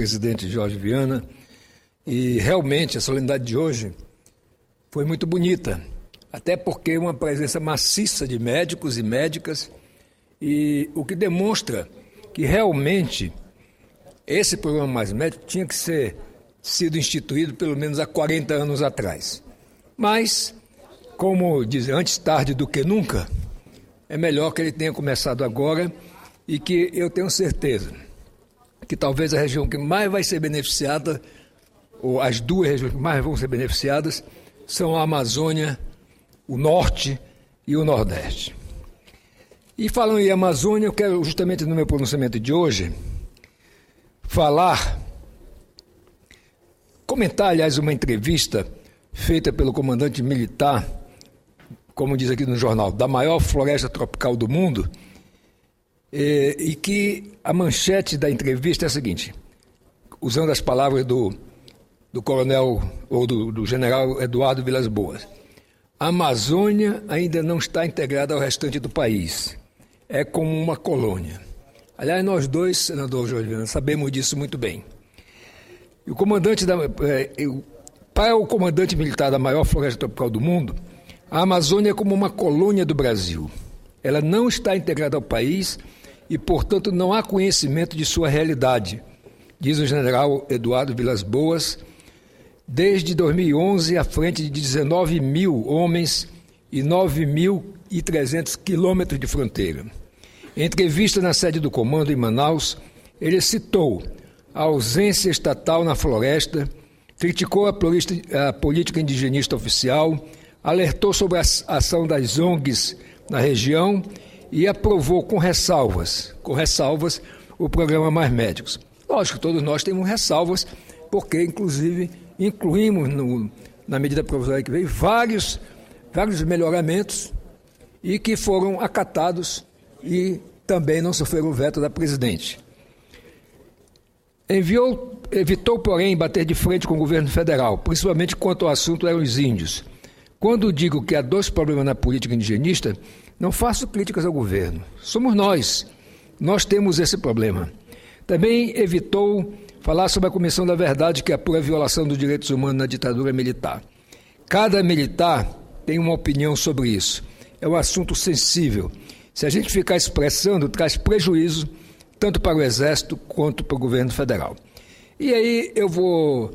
presidente Jorge Viana, e realmente a solenidade de hoje foi muito bonita, até porque uma presença maciça de médicos e médicas, e o que demonstra que realmente esse programa Mais Médico tinha que sido instituído pelo menos há 40 anos atrás. Mas, como dizem, antes tarde do que nunca, é melhor que ele tenha começado agora e que eu tenho certeza que talvez a região que mais vai ser beneficiada, ou as duas regiões que mais vão ser beneficiadas, são a Amazônia, o Norte e o Nordeste. E falando em Amazônia, eu quero justamente no meu pronunciamento de hoje comentar, aliás, uma entrevista feita pelo comandante militar, como diz aqui no jornal, da maior floresta tropical do mundo, e que a manchete da entrevista é a seguinte, usando as palavras do coronel, ou do general Eduardo Vilas Boas: a Amazônia ainda não está integrada ao restante do país, é como uma colônia. Aliás, nós dois, senador Jorge Viana, sabemos disso muito bem. E para o comandante militar da maior floresta tropical do mundo, a Amazônia é como uma colônia do Brasil. Ela não está integrada ao país e, portanto, não há conhecimento de sua realidade, diz o general Eduardo Vilas Boas, desde 2011 à frente de 19 mil homens e 9.300 quilômetros de fronteira. Em entrevista na sede do comando em Manaus, ele citou a ausência estatal na floresta, criticou a política indigenista oficial, alertou sobre a ação das ONGs na região e aprovou com ressalvas, o programa Mais Médicos. Lógico, todos nós temos ressalvas, porque, inclusive, incluímos na medida provisória que veio vários melhoramentos e que foram acatados e também não sofreram o veto da presidente. Evitou, porém, bater de frente com o governo federal, principalmente quanto ao assunto eram os índios. Quando digo que há dois problemas na política indigenista, não faço críticas ao governo. Somos nós temos esse problema. Também evitou falar sobre a Comissão da Verdade, que apura a violação dos direitos humanos na ditadura militar. Cada militar tem uma opinião sobre isso. É um assunto sensível. Se a gente ficar expressando, traz prejuízo tanto para o Exército quanto para o governo federal. E aí eu vou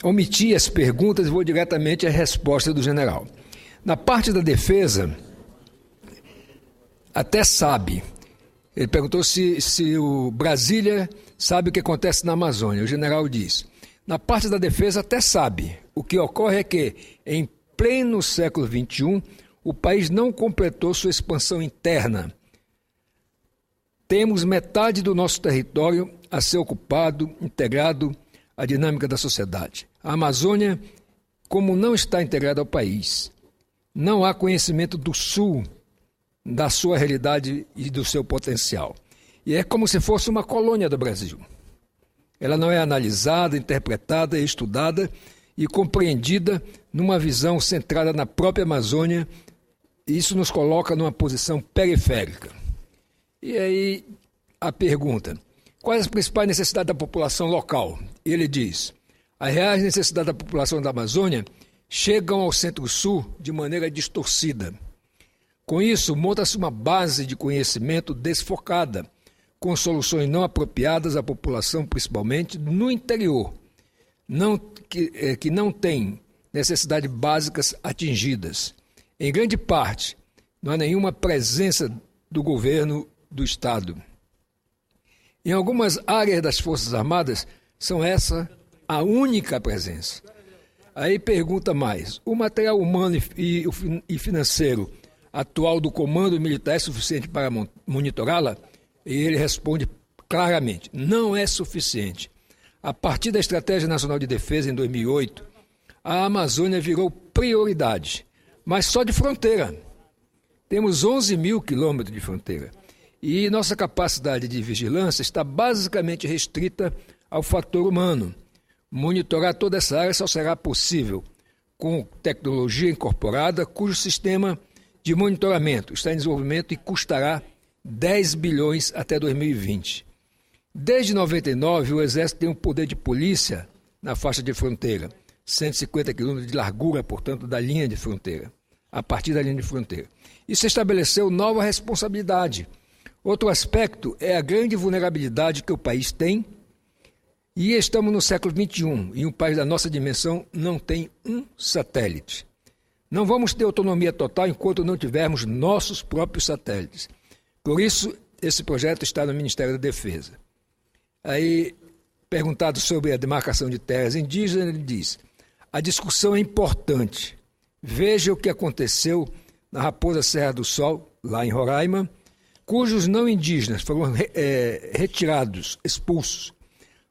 omitir as perguntas e vou diretamente à resposta do general. Na parte da defesa, até sabe. Ele perguntou se o Brasília sabe o que acontece na Amazônia. O general diz: na parte da defesa até sabe. O que ocorre é que, em pleno século XXI, o país não completou sua expansão interna. Temos metade do nosso território a ser ocupado, integrado à dinâmica da sociedade. A Amazônia, como não está integrada ao país, não há conhecimento do Sul, da sua realidade e do seu potencial. E é como se fosse uma colônia do Brasil. Ela não é analisada, interpretada, estudada e compreendida numa visão centrada na própria Amazônia. Isso nos coloca numa posição periférica. E aí a pergunta: quais as principais necessidades da população local? Ele diz: as reais necessidades da população da Amazônia chegam ao Centro-Sul de maneira distorcida. Com isso, monta-se uma base de conhecimento desfocada, com soluções não apropriadas à população, principalmente no interior, que não tem necessidades básicas atingidas. Em grande parte, não há nenhuma presença do governo do Estado. Em algumas áreas das Forças Armadas, são essa a única presença. Aí pergunta mais: o material humano e financeiro atual do comando militar é suficiente para monitorá-la? E ele responde claramente: não é suficiente. A partir da Estratégia Nacional de Defesa, em 2008, a Amazônia virou prioridade, mas só de fronteira. Temos 11 mil quilômetros de fronteira. E nossa capacidade de vigilância está basicamente restrita ao fator humano. Monitorar toda essa área só será possível com tecnologia incorporada, cujo sistema de monitoramento está em desenvolvimento e custará 10 bilhões até 2020. Desde 99, o Exército tem um poder de polícia na faixa de fronteira, 150 quilômetros de largura, portanto, da linha de fronteira, a partir da linha de fronteira. Isso estabeleceu nova responsabilidade. Outro aspecto é a grande vulnerabilidade que o país tem, e estamos no século XXI, e um país da nossa dimensão não tem um satélite. Não vamos ter autonomia total enquanto não tivermos nossos próprios satélites. Por isso, esse projeto está no Ministério da Defesa. Aí, perguntado sobre a demarcação de terras indígenas, ele diz: a discussão é importante. Veja o que aconteceu na Raposa Serra do Sol, lá em Roraima, cujos não indígenas foram retirados, expulsos.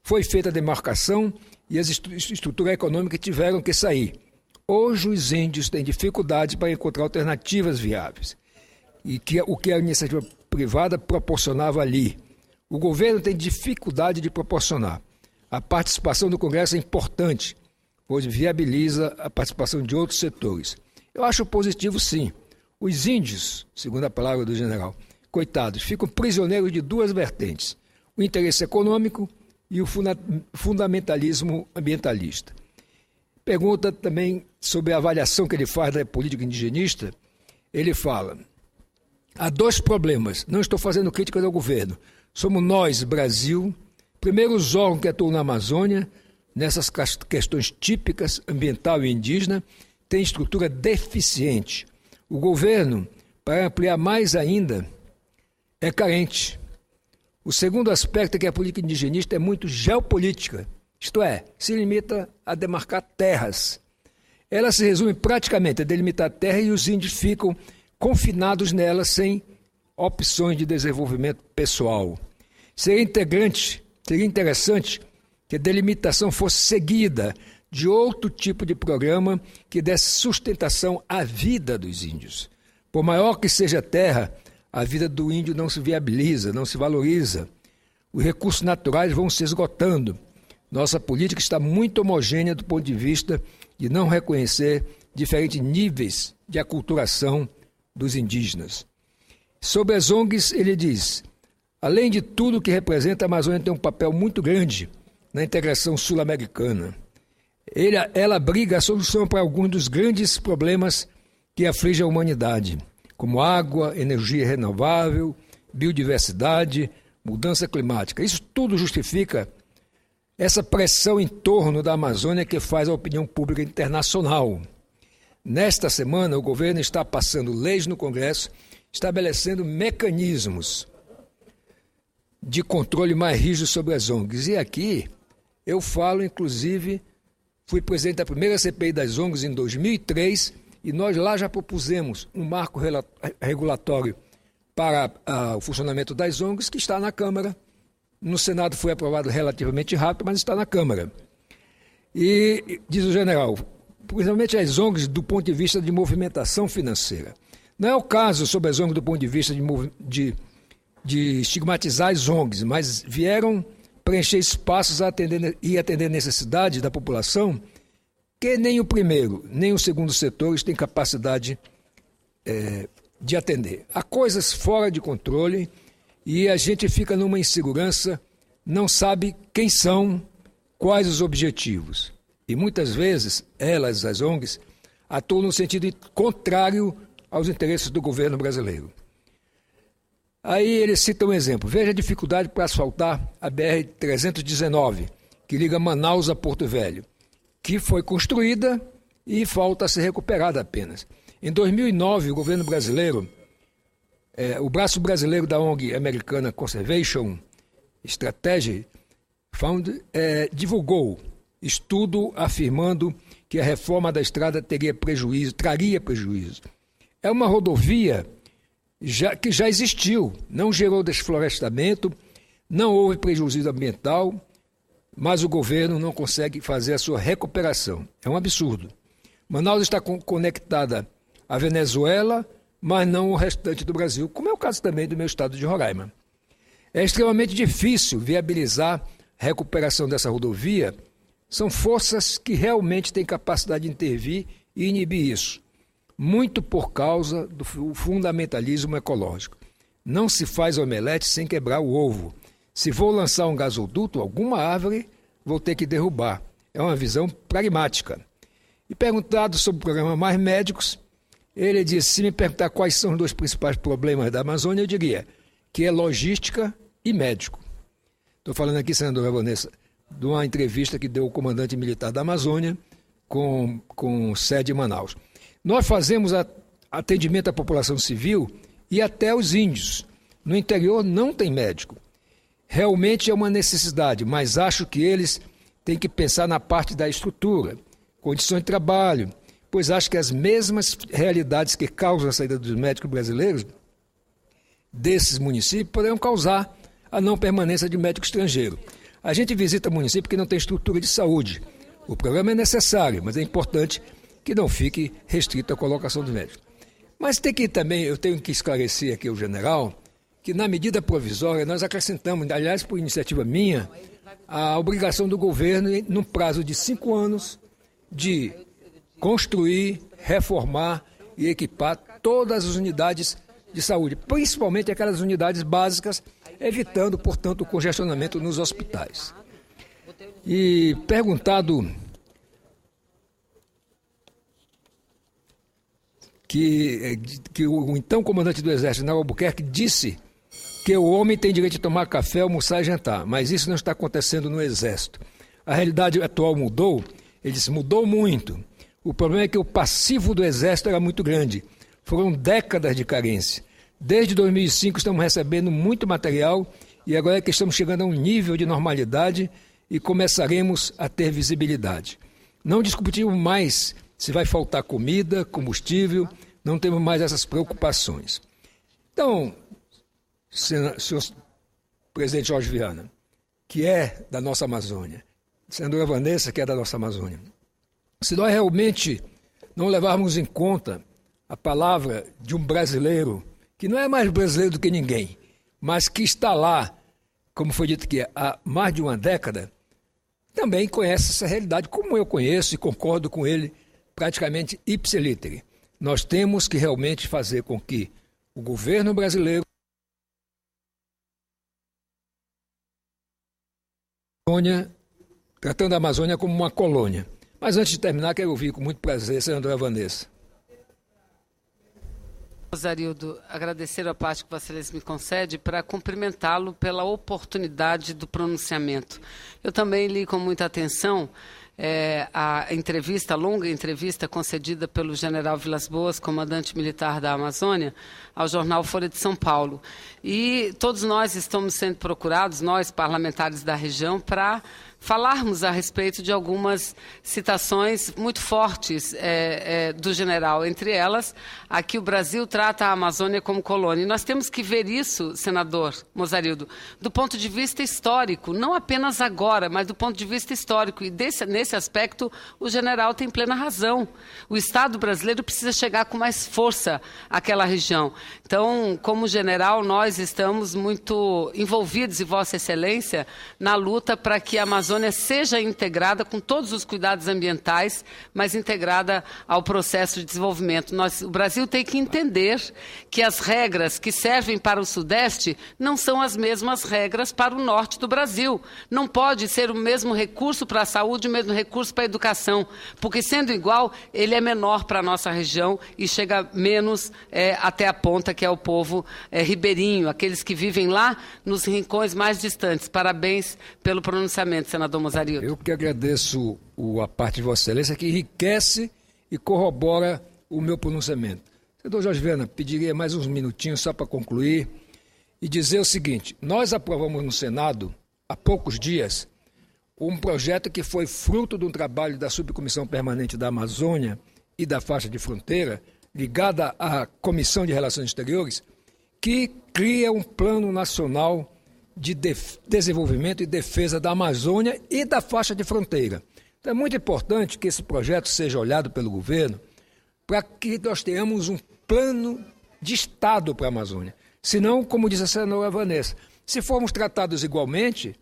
Foi feita a demarcação e as estruturas econômicas tiveram que sair. Hoje os índios têm dificuldade para encontrar alternativas viáveis. E o que a iniciativa privada proporcionava ali, o governo tem dificuldade de proporcionar. A participação do Congresso é importante, pois viabiliza a participação de outros setores. Eu acho positivo, sim. Os índios, segundo a palavra do general, coitados, ficam prisioneiros de duas vertentes: o interesse econômico e o fundamentalismo ambientalista. Pergunta também sobre a avaliação que ele faz da política indigenista. Ele fala: há dois problemas, não estou fazendo críticas ao governo. Somos nós, Brasil, primeiro os órgãos que atuam na Amazônia, nessas questões típicas, ambiental e indígena, tem estrutura deficiente. O governo, para ampliar mais ainda, é carente. O segundo aspecto é que a política indigenista é muito geopolítica, isto é, se limita a demarcar terras. Ela se resume praticamente a delimitar terra e os índios ficam confinados nela sem opções de desenvolvimento pessoal. Seria interessante que a delimitação fosse seguida de outro tipo de programa que desse sustentação à vida dos índios. Por maior que seja a terra, a vida do índio não se viabiliza, não se valoriza. Os recursos naturais vão se esgotando. Nossa política está muito homogênea do ponto de vista de não reconhecer diferentes níveis de aculturação dos indígenas. Sobre as ONGs, ele diz: além de tudo que representa, a Amazônia tem um papel muito grande na integração sul-americana. Ela abriga a solução para alguns dos grandes problemas que afligem a humanidade, como água, energia renovável, biodiversidade, mudança climática. Isso tudo justifica essa pressão em torno da Amazônia que faz a opinião pública internacional. Nesta semana, o governo está passando leis no Congresso, estabelecendo mecanismos de controle mais rígido sobre as ONGs. E aqui eu falo, inclusive, fui presidente da primeira CPI das ONGs em 2003 e nós lá já propusemos um marco regulatório para o funcionamento das ONGs que está na Câmara. No Senado foi aprovado relativamente rápido, mas está na Câmara. E, diz o general, principalmente as ONGs do ponto de vista de movimentação financeira. Não é o caso sobre as ONGs do ponto de vista de estigmatizar as ONGs, mas vieram preencher espaços e atender necessidades da população que nem o primeiro, nem o segundo setores têm capacidade de atender. Há coisas fora de controle e a gente fica numa insegurança, não sabe quem são, quais os objetivos. E muitas vezes elas, as ONGs, atuam no sentido contrário aos interesses do governo brasileiro. Aí ele cita um exemplo. Veja a dificuldade para asfaltar a BR-319, que liga Manaus a Porto Velho, que foi construída e falta ser recuperada apenas. Em 2009, o governo brasileiro, o braço brasileiro da ONG americana Conservation Strategy Fund, divulgou estudo afirmando que a reforma da estrada traria prejuízo. É uma rodovia que já existiu, não gerou desflorestamento, não houve prejuízo ambiental, mas o governo não consegue fazer a sua recuperação. É um absurdo. Manaus está conectada à Venezuela, mas não o restante do Brasil, como é o caso também do meu estado de Roraima. É extremamente difícil viabilizar a recuperação dessa rodovia. São forças que realmente têm capacidade de intervir e inibir isso, muito por causa do fundamentalismo ecológico. Não se faz omelete sem quebrar o ovo. Se vou lançar um gasoduto, alguma árvore vou ter que derrubar. É uma visão pragmática. E perguntado sobre o programa Mais Médicos, ele disse, se me perguntar quais são os dois principais problemas da Amazônia, eu diria que é logística e médico. Estou falando aqui, senadora Vanessa, de uma entrevista que deu o comandante militar da Amazônia com sede em Manaus. Nós fazemos atendimento à população civil e até aos índios. No interior não tem médico. Realmente é uma necessidade, mas acho que eles têm que pensar na parte da estrutura, condições de trabalho, pois acho que as mesmas realidades que causam a saída dos médicos brasileiros desses municípios poderão causar a não permanência de médico estrangeiro. A gente visita município que não tem estrutura de saúde. O programa é necessário, mas é importante que não fique restrito à colocação dos médicos. Mas tem que também, eu tenho que esclarecer aqui ao general, que na medida provisória nós acrescentamos, aliás, por iniciativa minha, a obrigação do governo, num prazo de 5 anos, de construir, reformar e equipar todas as unidades de saúde, principalmente aquelas unidades básicas, evitando, portanto, o congestionamento nos hospitais. E perguntado que o então comandante do Exército, General Albuquerque, disse que o homem tem direito de tomar café, almoçar e jantar, mas isso não está acontecendo no Exército. A realidade atual mudou, ele disse, mudou muito. O problema é que o passivo do Exército era muito grande. Foram décadas de carência. Desde 2005 estamos recebendo muito material e agora é que estamos chegando a um nível de normalidade e começaremos a ter visibilidade. Não discutimos mais se vai faltar comida, combustível, não temos mais essas preocupações. Então, senhor presidente Jorge Viana, que é da nossa Amazônia, senadora Vanessa, que é da nossa Amazônia, se nós realmente não levarmos em conta a palavra de um brasileiro, que não é mais brasileiro do que ninguém, mas que está lá, como foi dito aqui, há mais de uma década, também conhece essa realidade, como eu conheço e concordo com ele praticamente ipse littere. Nós temos que realmente fazer com que o governo brasileiro, tratando a Amazônia como uma colônia. Mas antes de terminar, quero ouvir com muito prazer a senadora Vanessa. Mozarildo, agradecer a parte que Vossa Excelência me concede para cumprimentá-lo pela oportunidade do pronunciamento. Eu também li com muita atenção a entrevista, a longa entrevista concedida pelo general Vilas Boas, comandante militar da Amazônia, ao jornal Folha de São Paulo. E todos nós estamos sendo procurados, nós parlamentares da região, para falarmos a respeito de algumas citações muito fortes do general, entre elas a que o Brasil trata a Amazônia como colônia. E nós temos que ver isso, senador Mozarildo, do ponto de vista histórico, não apenas agora, mas do ponto de vista histórico. E nesse aspecto, o general tem plena razão. O Estado brasileiro precisa chegar com mais força àquela região. Então, como general, nós estamos muito envolvidos, e Vossa Excelência, na luta para que a Amazônia seja integrada com todos os cuidados ambientais, mas integrada ao processo de desenvolvimento. O Brasil tem que entender que as regras que servem para o Sudeste não são as mesmas regras para o Norte do Brasil. Não pode ser o mesmo recurso para a saúde, o mesmo recurso para a educação, porque sendo igual, ele é menor para a nossa região e chega menos até a ponta, que é o povo ribeirinho, aqueles que vivem lá nos rincões mais distantes. Parabéns pelo pronunciamento, senador Mozarildo. Eu que agradeço a parte de Vossa Excelência, que enriquece e corrobora o meu pronunciamento. Senador Jorge Viana, pediria mais uns minutinhos só para concluir e dizer o seguinte: nós aprovamos no Senado, há poucos dias, um projeto que foi fruto de um trabalho da Subcomissão Permanente da Amazônia e da Faixa de Fronteira, ligada à Comissão de Relações Exteriores, que cria um plano nacional de desenvolvimento e defesa da Amazônia e da faixa de fronteira. Então é muito importante que esse projeto seja olhado pelo governo para que nós tenhamos um plano de Estado para a Amazônia. Senão, como diz a senadora Vanessa, se formos tratados igualmente,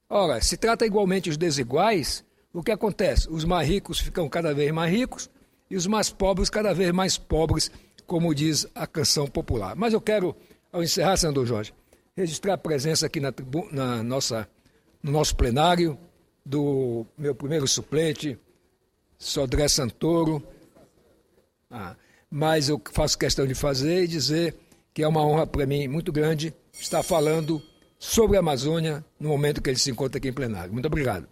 ora, se trata igualmente os desiguais, o que acontece? Os mais ricos ficam cada vez mais ricos e os mais pobres cada vez mais pobres, como diz a canção popular. Mas eu quero, ao encerrar, senador Jorge, registrar a presença aqui no nosso plenário do meu primeiro suplente, Sodré Santoro. Mas eu faço questão de fazer e dizer que é uma honra para mim muito grande estar falando sobre a Amazônia no momento que ele se encontra aqui em plenário. Muito obrigado.